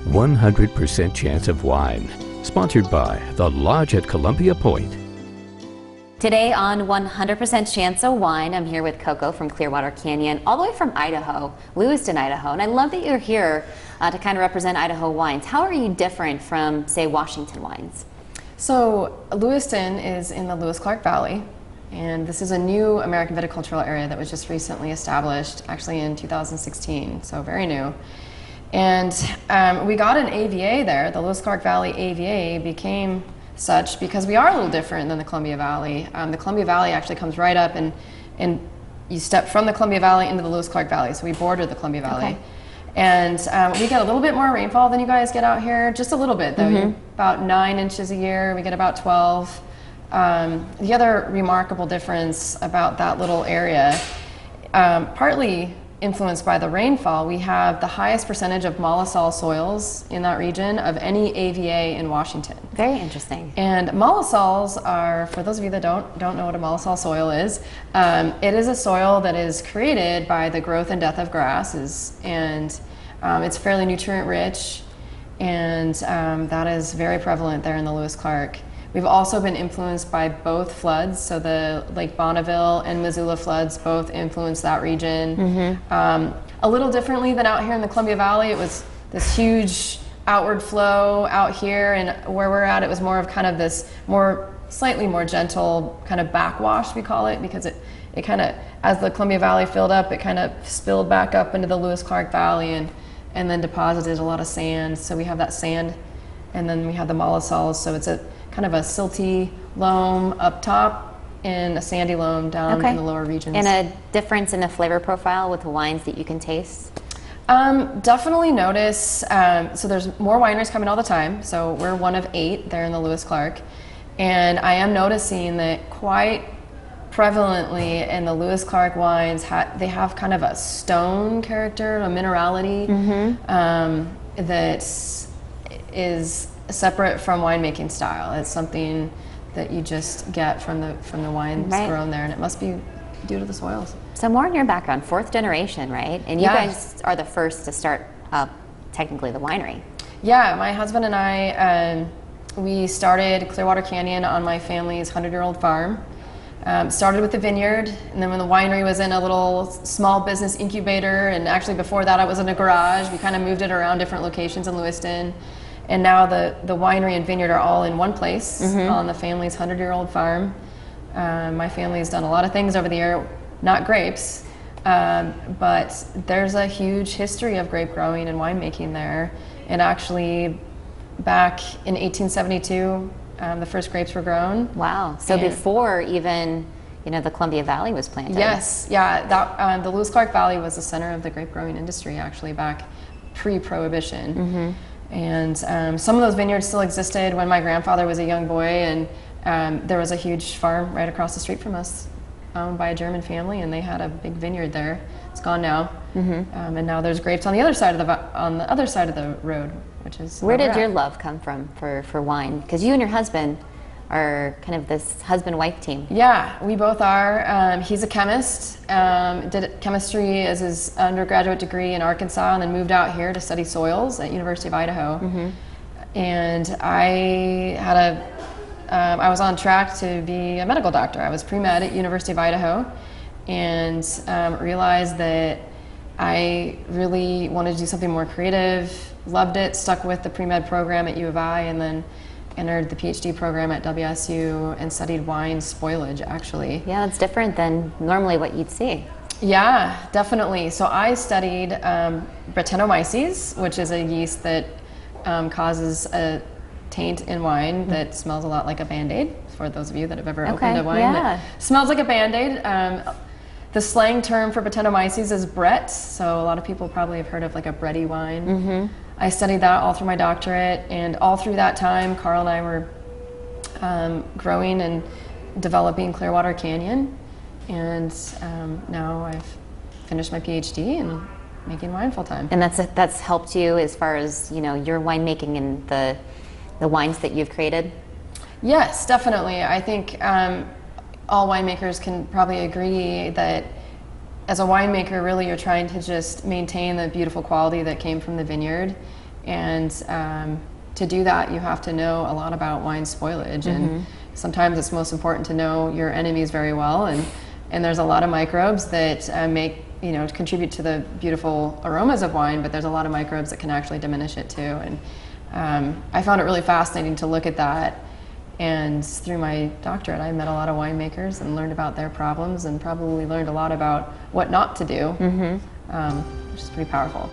100% Chance of Wine, sponsored by The Lodge at Columbia Point. Today on 100% Chance of Wine, I'm here with Coco from Clearwater Canyon, all the way from Idaho, Lewiston, Idaho. And I love that you're here to kind of represent Idaho wines. How are you different from, say, Washington wines? So Lewiston is in the Lewis-Clark Valley, and this is a new American viticultural area that was just recently established, actually in 2016, so very new. And we got an AVA there. The Lewis-Clark Valley AVA became such because we are a little different than the Columbia Valley. The Columbia Valley actually comes right up and you step from the Columbia Valley into the Lewis-Clark Valley, so we border the Columbia Valley. Okay. And we get a little bit more rainfall than you guys get out here, just a little bit though, about 9 inches a year, we get about 12. The other remarkable difference about that little area, partly influenced by the rainfall, we have the highest percentage of mollisol soils in that region of any AVA in Washington. Very interesting. And mollisols are, for those of you that don't know what a mollisol soil is, it is a soil that is created by the growth and death of grasses, and it's fairly nutrient rich, and that is very prevalent there in the Lewis-Clark. We've also been influenced by both floods, so the Lake Bonneville and Missoula floods both influenced that region. A little differently than out here in the Columbia Valley. It was this huge outward flow out here, and where we're at, it was more of kind of this slightly more gentle kind of backwash, we call it, because it kind of, as the Columbia Valley filled up, it kind of spilled back up into the Lewis-Clark Valley and then deposited a lot of sand. So we have that sand, and then we have the mollisols, so it's a kind of a silty loam up top and a sandy loam down in the lower regions. And a difference in the flavor profile with the wines that you can taste? Definitely notice, so there's more wineries coming all the time, so we're one of 8 there in the Lewis-Clark, and I am noticing that quite prevalently in the Lewis-Clark wines, they have kind of a stone character, a minerality that is separate from winemaking style. It's something that you just get from the wines grown there, and it must be due to the soils. So more in your background, 4th generation, right? And you guys are the first to start up technically the winery. Yeah, my husband and I, we started Clearwater Canyon on my family's 100-year-old farm. Started with the vineyard, and then when the winery was in a little small business incubator, and actually before that I was in a garage, we kind of moved it around different locations in Lewiston. And now the winery and vineyard are all in one place on the family's 100-year-old farm. My family has done a lot of things over the year, not grapes, but there's a huge history of grape growing and winemaking there. And actually, back in 1872, the first grapes were grown. Wow! So before even the Columbia Valley was planted. Yes, yeah. The Lewis-Clark Valley was the center of the grape growing industry actually back pre-Prohibition. And some of those vineyards still existed when my grandfather was a young boy, and there was a huge farm right across the street from us owned by a German family, and they had a big vineyard there. It's gone now, and now there's grapes on the other side of the road, which is where did your love come from for wine? Because you and your husband are kind of this husband-wife team. Yeah, we both are. He's a chemist, did chemistry as his undergraduate degree in Arkansas, and then moved out here to study soils at University of Idaho. And I was on track to be a medical doctor. I was pre-med at University of Idaho, and realized that I really wanted to do something more creative, loved it, stuck with the pre-med program at U of I, and then entered the PhD program at WSU and studied wine spoilage, actually. Yeah, that's different than normally what you'd see. Yeah, definitely. So I studied Brettanomyces, which is a yeast that causes a taint in wine that smells a lot like a Band-Aid, for those of you that have ever opened a wine that smells like a Band-Aid. The slang term for Brettanomyces is Brett, so a lot of people probably have heard of like a bready wine. I studied that all through my doctorate, and all through that time, Carl and I were growing and developing Clearwater Canyon, and now I've finished my PhD and making wine full time. And that's helped you as far as your winemaking and the wines that you've created? Yes, definitely. I think all winemakers can probably agree that as a winemaker, really you're trying to just maintain the beautiful quality that came from the vineyard And to do that, you have to know a lot about wine spoilage. And sometimes it's most important to know your enemies very well. And there's a lot of microbes that contribute to the beautiful aromas of wine, but there's a lot of microbes that can actually diminish it too. And I found it really fascinating to look at that. And through my doctorate, I met a lot of winemakers and learned about their problems, and probably learned a lot about what not to do, which is pretty powerful.